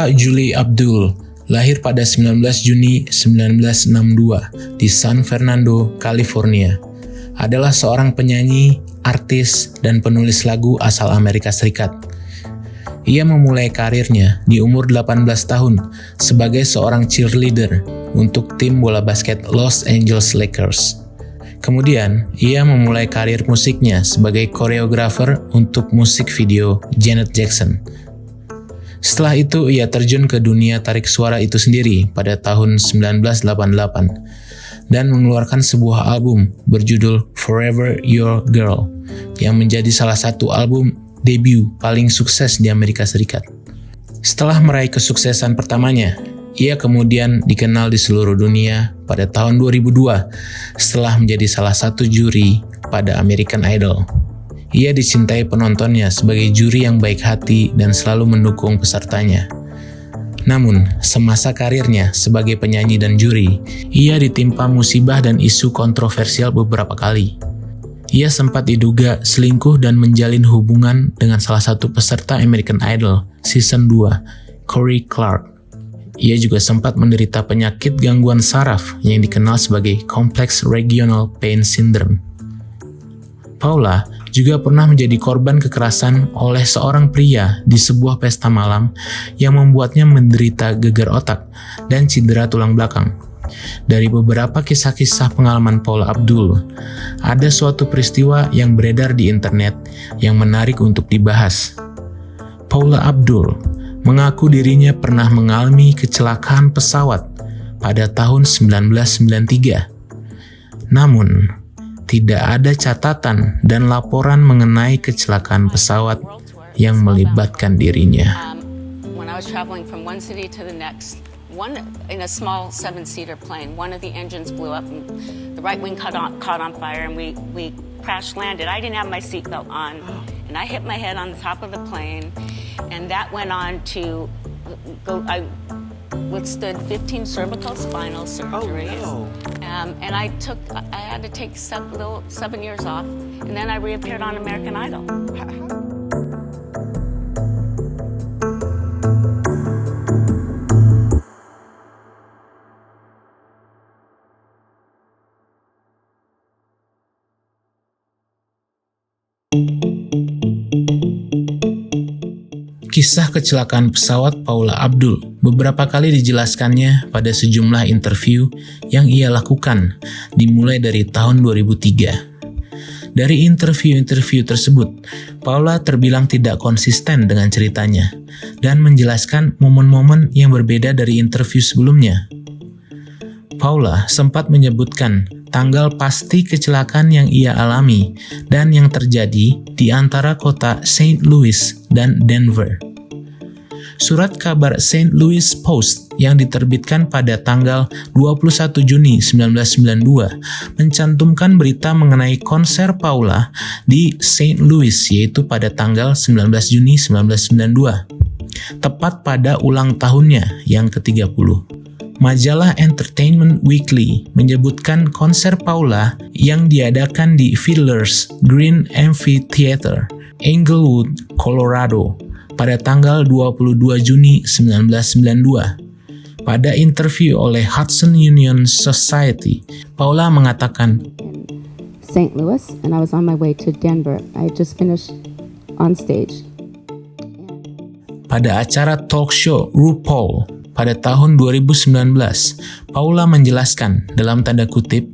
Paula Julie Abdul lahir pada 19 Juni 1962 di San Fernando, California. Adalah seorang penyanyi, artis, dan penulis lagu asal Amerika Serikat. Ia memulai karirnya di umur 18 tahun sebagai seorang cheerleader untuk tim bola basket Los Angeles Lakers. Kemudian, ia memulai karir musiknya sebagai koreografer untuk musik video Janet Jackson. Setelah itu, ia terjun ke dunia tarik suara itu sendiri pada tahun 1988 dan mengeluarkan sebuah album berjudul Forever Your Girl yang menjadi salah satu album debut paling sukses di Amerika Serikat. Setelah meraih kesuksesan pertamanya, ia kemudian dikenal di seluruh dunia pada tahun 2002 setelah menjadi salah satu juri pada American Idol. Ia dicintai penontonnya sebagai juri yang baik hati dan selalu mendukung pesertanya. Namun, semasa karirnya sebagai penyanyi dan juri, ia ditimpa musibah dan isu kontroversial beberapa kali. Ia sempat diduga selingkuh dan menjalin hubungan dengan salah satu peserta American Idol Season 2, Cory Clark. Ia juga sempat menderita penyakit gangguan saraf yang dikenal sebagai Complex Regional Pain Syndrome. Paula juga pernah menjadi korban kekerasan oleh seorang pria di sebuah pesta malam yang membuatnya menderita gegar otak dan cedera tulang belakang. Dari beberapa kisah-kisah pengalaman Paula Abdul, ada suatu peristiwa yang beredar di internet yang menarik untuk dibahas. Paula Abdul mengaku dirinya pernah mengalami kecelakaan pesawat pada tahun 1993. Namun, tidak ada catatan dan laporan mengenai kecelakaan pesawat yang melibatkan dirinya. When I was traveling from one city to the next, one in a small 7-seater plane, one of the engines blew up and the right wing caught on fire and we crash landed. I didn't have my seatbelt on and I hit my head on the top of the plane and that went on to go. I withstood 15 cervical spinal surgeries. Oh, no. And I had to take 7 years off and then I reappeared on American Idol. Kisah kecelakaan pesawat Paula Abdul beberapa kali dijelaskannya pada sejumlah interview yang ia lakukan, dimulai dari tahun 2003. Dari interview-interview tersebut, Paula terbilang tidak konsisten dengan ceritanya dan menjelaskan momen-momen yang berbeda dari interview sebelumnya. Paula sempat menyebutkan tanggal pasti kecelakaan yang ia alami dan yang terjadi di antara kota St. Louis dan Denver. Surat kabar St. Louis Post yang diterbitkan pada tanggal 21 Juni 1992 mencantumkan berita mengenai konser Paula di St. Louis, yaitu pada tanggal 19 Juni 1992, tepat pada ulang tahunnya yang ke-30. Majalah Entertainment Weekly menyebutkan konser Paula yang diadakan di Fiddler's Green Amphitheater, Englewood, Colorado, pada tanggal 22 Juni 1992. Pada interview oleh Hudson Union Society, Paula mengatakan, St. Louis, and I was on my way to Denver. I had just finished on stage. Pada acara talk show RuPaul pada tahun 2019, Paula menjelaskan dalam tanda kutip,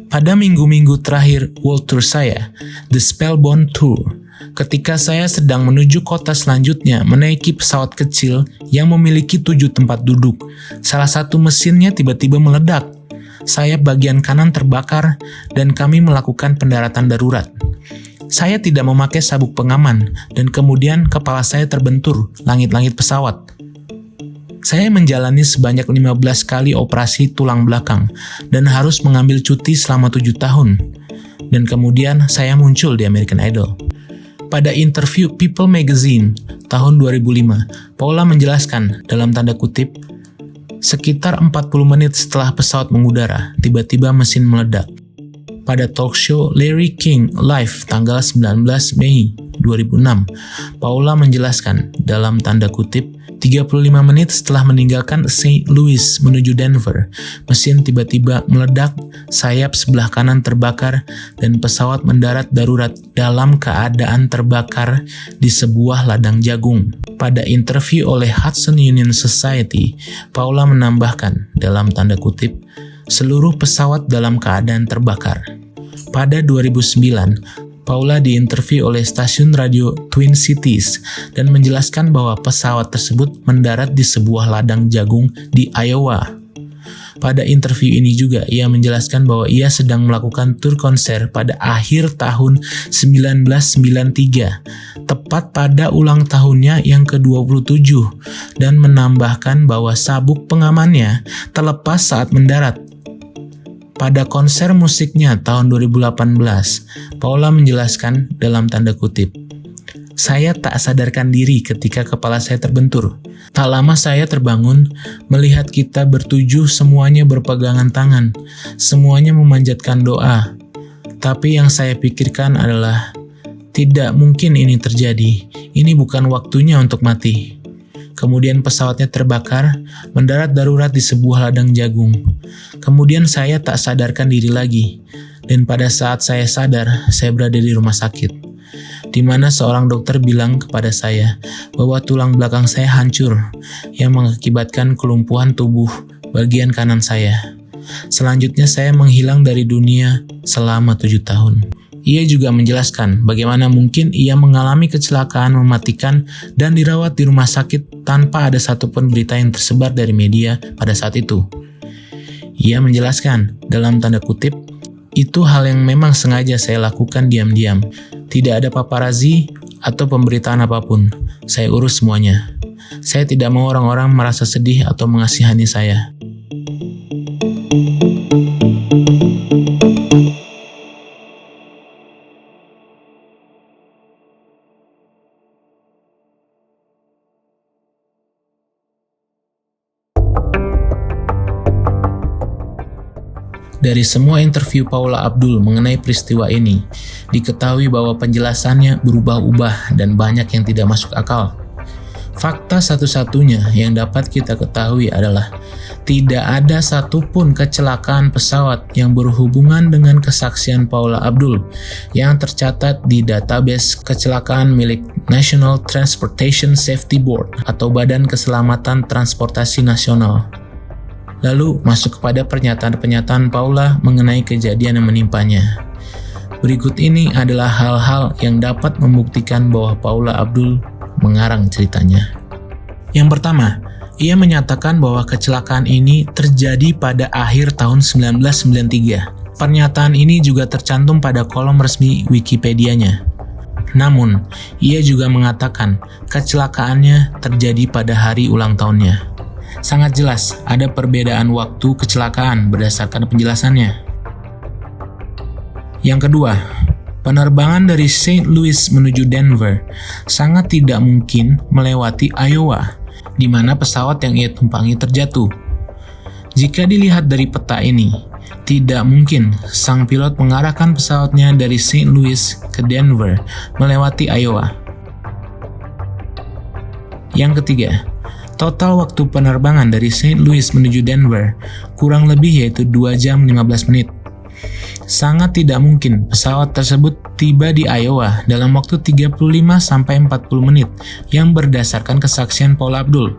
pada minggu-minggu terakhir World Tour saya, The Spellbound Tour, ketika saya sedang menuju kota selanjutnya menaiki pesawat kecil yang memiliki 7 tempat duduk, salah satu mesinnya tiba-tiba meledak. Sayap bagian kanan terbakar dan kami melakukan pendaratan darurat. Saya tidak memakai sabuk pengaman dan kemudian kepala saya terbentur langit-langit pesawat. Saya menjalani sebanyak 15 kali operasi tulang belakang dan harus mengambil cuti selama 7 tahun. Dan kemudian saya muncul di American Idol. Pada interview People Magazine tahun 2005, Paula menjelaskan dalam tanda kutip, sekitar 40 menit setelah pesawat mengudara, tiba-tiba mesin meledak. Pada talk show Larry King Live tanggal 19 Mei 2006, Paula menjelaskan dalam tanda kutip, 35 menit setelah meninggalkan St. Louis menuju Denver, mesin tiba-tiba meledak, sayap sebelah kanan terbakar, dan pesawat mendarat darurat dalam keadaan terbakar di sebuah ladang jagung. Pada interview oleh Hudson Union Society, Paula menambahkan, dalam tanda kutip, seluruh pesawat dalam keadaan terbakar. Pada 2009, Paula diinterview oleh stasiun radio Twin Cities dan menjelaskan bahwa pesawat tersebut mendarat di sebuah ladang jagung di Iowa. Pada interview ini juga ia menjelaskan bahwa ia sedang melakukan tur konser pada akhir tahun 1993, tepat pada ulang tahunnya yang ke-27, dan menambahkan bahwa sabuk pengamannya terlepas saat mendarat. Pada konser musiknya tahun 2018, Paula menjelaskan dalam tanda kutip, "Saya tak sadarkan diri ketika kepala saya terbentur. Tak lama saya terbangun, melihat kita bertujuh semuanya berpegangan tangan, semuanya memanjatkan doa. Tapi yang saya pikirkan adalah, tidak mungkin ini terjadi, ini bukan waktunya untuk mati." Kemudian pesawatnya terbakar, mendarat darurat di sebuah ladang jagung. Kemudian saya tak sadarkan diri lagi, dan pada saat saya sadar, saya berada di rumah sakit, di mana seorang dokter bilang kepada saya bahwa tulang belakang saya hancur, yang mengakibatkan kelumpuhan tubuh bagian kanan saya. Selanjutnya saya menghilang dari dunia selama 7 tahun. Ia juga menjelaskan bagaimana mungkin ia mengalami kecelakaan mematikan dan dirawat di rumah sakit tanpa ada satupun berita yang tersebar dari media pada saat itu. Ia menjelaskan, dalam tanda kutip, "Itu hal yang memang sengaja saya lakukan diam-diam. Tidak ada paparazzi atau pemberitaan apapun. Saya urus semuanya. Saya tidak mau orang-orang merasa sedih atau mengasihani saya." Dari semua interview Paula Abdul mengenai peristiwa ini, diketahui bahwa penjelasannya berubah-ubah dan banyak yang tidak masuk akal. Fakta satu-satunya yang dapat kita ketahui adalah tidak ada satupun kecelakaan pesawat yang berhubungan dengan kesaksian Paula Abdul yang tercatat di database kecelakaan milik National Transportation Safety Board atau Badan Keselamatan Transportasi Nasional. Lalu masuk kepada pernyataan-pernyataan Paula mengenai kejadian yang menimpanya. Berikut ini adalah hal-hal yang dapat membuktikan bahwa Paula Abdul mengarang ceritanya. Yang pertama, ia menyatakan bahwa kecelakaan ini terjadi pada akhir tahun 1993. Pernyataan ini juga tercantum pada kolom resmi Wikipedia-nya. Namun, ia juga mengatakan kecelakaannya terjadi pada hari ulang tahunnya. Sangat jelas ada perbedaan waktu kecelakaan berdasarkan penjelasannya. Yang kedua, penerbangan dari St. Louis menuju Denver sangat tidak mungkin melewati Iowa, di mana pesawat yang ia tumpangi terjatuh. Jika dilihat dari peta ini, tidak mungkin sang pilot mengarahkan pesawatnya dari St. Louis ke Denver melewati Iowa. Yang ketiga, total waktu penerbangan dari St. Louis menuju Denver kurang lebih yaitu 2 jam 15 menit. Sangat tidak mungkin pesawat tersebut tiba di Iowa dalam waktu 35-40 menit yang berdasarkan kesaksian Paula Abdul.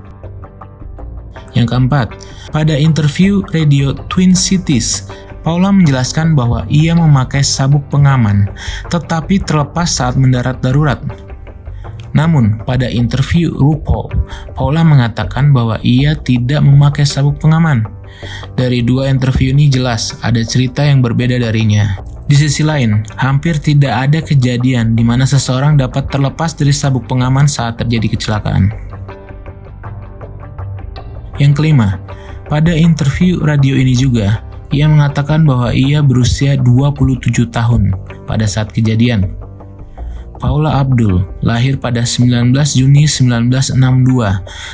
Yang keempat, pada interview radio Twin Cities, Paula menjelaskan bahwa ia memakai sabuk pengaman tetapi terlepas saat mendarat darurat. Namun, pada interview RuPaul, Paula mengatakan bahwa ia tidak memakai sabuk pengaman. Dari dua interview ini jelas ada cerita yang berbeda darinya. Di sisi lain, hampir tidak ada kejadian di mana seseorang dapat terlepas dari sabuk pengaman saat terjadi kecelakaan. Yang kelima, pada interview radio ini juga, ia mengatakan bahwa ia berusia 27 tahun pada saat kejadian. Paula Abdul lahir pada 19 Juni 1962,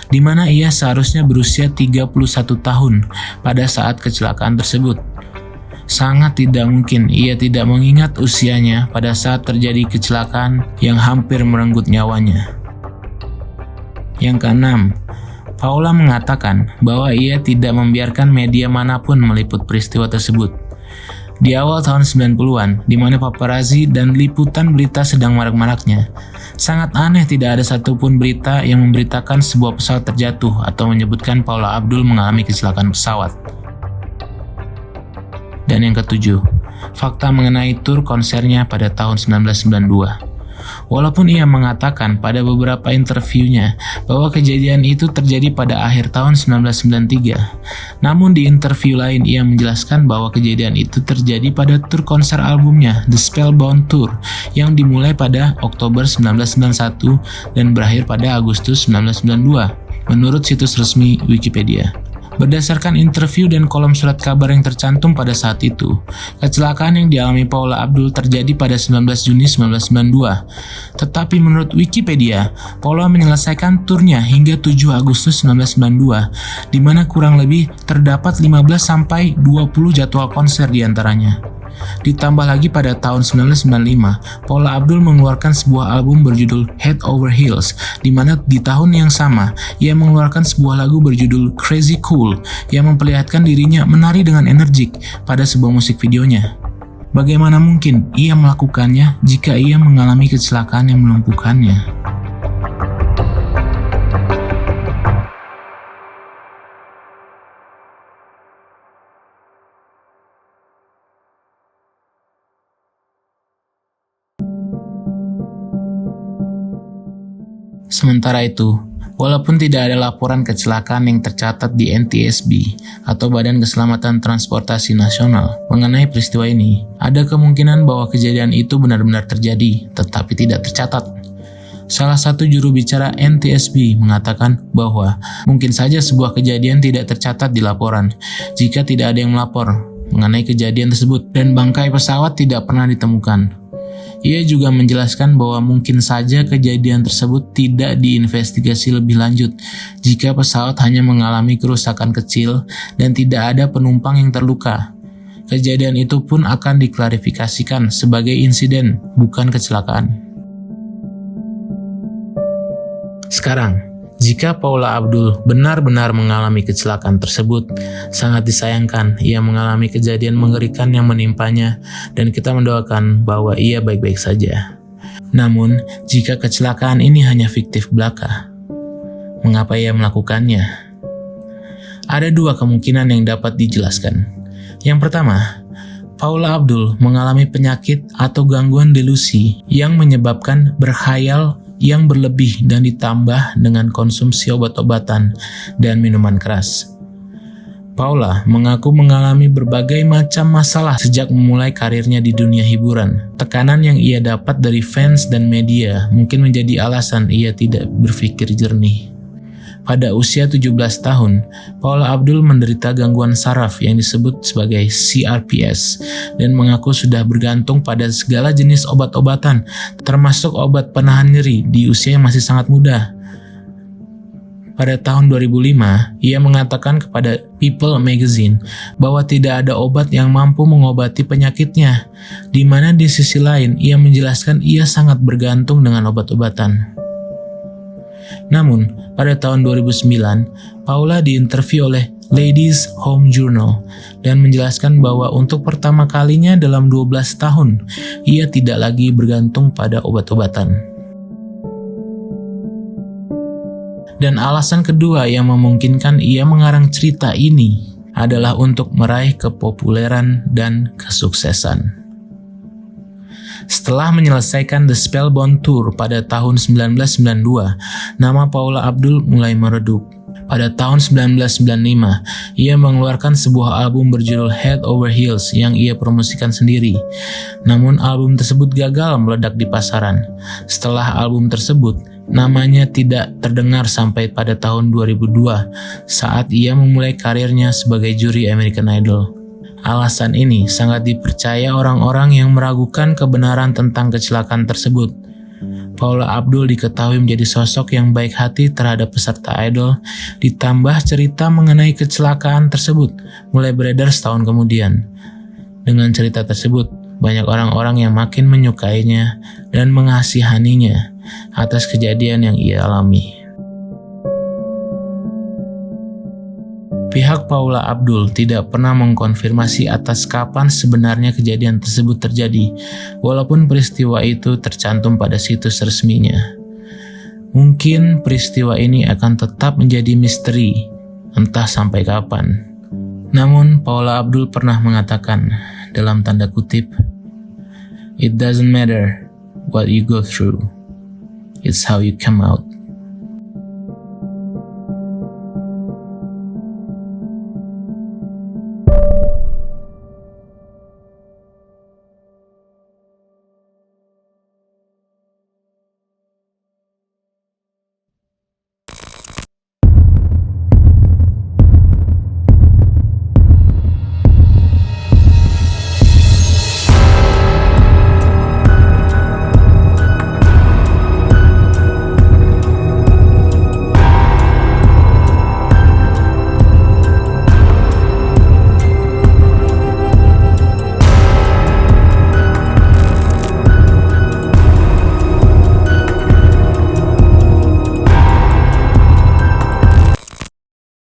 di mana ia seharusnya berusia 31 tahun pada saat kecelakaan tersebut. Sangat tidak mungkin ia tidak mengingat usianya pada saat terjadi kecelakaan yang hampir merenggut nyawanya. Yang keenam, Paula mengatakan bahwa ia tidak membiarkan media manapun meliput peristiwa tersebut. Di awal tahun 90-an, di mana paparazzi dan liputan berita sedang marak-maraknya, sangat aneh tidak ada satupun berita yang memberitakan sebuah pesawat terjatuh atau menyebutkan Paula Abdul mengalami kecelakaan pesawat. Dan yang ketujuh, fakta mengenai tur konsernya pada tahun 1992. Walaupun ia mengatakan pada beberapa interviunya bahwa kejadian itu terjadi pada akhir tahun 1993, namun di interview lain ia menjelaskan bahwa kejadian itu terjadi pada tur konser albumnya The Spellbound Tour yang dimulai pada Oktober 1991 dan berakhir pada Agustus 1992, menurut situs resmi Wikipedia. Berdasarkan interview dan kolom surat kabar yang tercantum pada saat itu, kecelakaan yang dialami Paula Abdul terjadi pada 19 Juni 1992. Tetapi menurut Wikipedia, Paula menyelesaikan turnya hingga 7 Agustus 1992, di mana kurang lebih terdapat 15-20 jadwal konser diantaranya. Ditambah lagi pada tahun 1995, Paula Abdul mengeluarkan sebuah album berjudul Head Over Heels, di mana di tahun yang sama, ia mengeluarkan sebuah lagu berjudul Crazy Cool yang memperlihatkan dirinya menari dengan energik pada sebuah musik videonya. Bagaimana mungkin ia melakukannya jika ia mengalami kecelakaan yang melumpuhkannya? Sementara itu, walaupun tidak ada laporan kecelakaan yang tercatat di NTSB atau Badan Keselamatan Transportasi Nasional mengenai peristiwa ini, ada kemungkinan bahwa kejadian itu benar-benar terjadi, tetapi tidak tercatat. Salah satu juru bicara NTSB mengatakan bahwa mungkin saja sebuah kejadian tidak tercatat di laporan jika tidak ada yang melapor mengenai kejadian tersebut dan bangkai pesawat tidak pernah ditemukan. Ia juga menjelaskan bahwa mungkin saja kejadian tersebut tidak diinvestigasi lebih lanjut jika pesawat hanya mengalami kerusakan kecil dan tidak ada penumpang yang terluka. Kejadian itu pun akan diklarifikasikan sebagai insiden, bukan kecelakaan. Sekarang, jika Paula Abdul benar-benar mengalami kecelakaan tersebut, sangat disayangkan ia mengalami kejadian mengerikan yang menimpanya dan kita mendoakan bahwa ia baik-baik saja. Namun, jika kecelakaan ini hanya fiktif belaka, mengapa ia melakukannya? Ada dua kemungkinan yang dapat dijelaskan. Yang pertama, Paula Abdul mengalami penyakit atau gangguan delusi yang menyebabkan berkhayal yang berlebih dan ditambah dengan konsumsi obat-obatan dan minuman keras. Paula mengaku mengalami berbagai macam masalah sejak memulai karirnya di dunia hiburan. Tekanan yang ia dapat dari fans dan media mungkin menjadi alasan ia tidak berpikir jernih. Pada usia 17 tahun, Paula Abdul menderita gangguan saraf yang disebut sebagai CRPS dan mengaku sudah bergantung pada segala jenis obat-obatan, termasuk obat penahan nyeri di usia yang masih sangat muda. Pada tahun 2005, ia mengatakan kepada People Magazine bahwa tidak ada obat yang mampu mengobati penyakitnya, di mana di sisi lain ia menjelaskan ia sangat bergantung dengan obat-obatan. Namun, pada tahun 2009, Paula diinterview oleh Ladies Home Journal dan menjelaskan bahwa untuk pertama kalinya dalam 12 tahun, ia tidak lagi bergantung pada obat-obatan. Dan alasan kedua yang memungkinkan ia mengarang cerita ini adalah untuk meraih kepopuleran dan kesuksesan. Setelah menyelesaikan The Spellbound Tour pada tahun 1992, nama Paula Abdul mulai meredup. Pada tahun 1995, ia mengeluarkan sebuah album berjudul Head Over Heels yang ia promosikan sendiri. Namun album tersebut gagal meledak di pasaran. Setelah album tersebut, namanya tidak terdengar sampai pada tahun 2002 saat ia memulai karirnya sebagai juri American Idol. Alasan ini sangat dipercaya orang-orang yang meragukan kebenaran tentang kecelakaan tersebut. Paula Abdul diketahui menjadi sosok yang baik hati terhadap peserta idol, ditambah cerita mengenai kecelakaan tersebut mulai beredar setahun kemudian. Dengan cerita tersebut, banyak orang-orang yang makin menyukainya dan mengasihaninya atas kejadian yang ia alami. Pihak Paula Abdul tidak pernah mengkonfirmasi atas kapan sebenarnya kejadian tersebut terjadi, walaupun peristiwa itu tercantum pada situs resminya. Mungkin peristiwa ini akan tetap menjadi misteri, entah sampai kapan. Namun, Paula Abdul pernah mengatakan, dalam tanda kutip, "It doesn't matter what you go through, it's how you come out."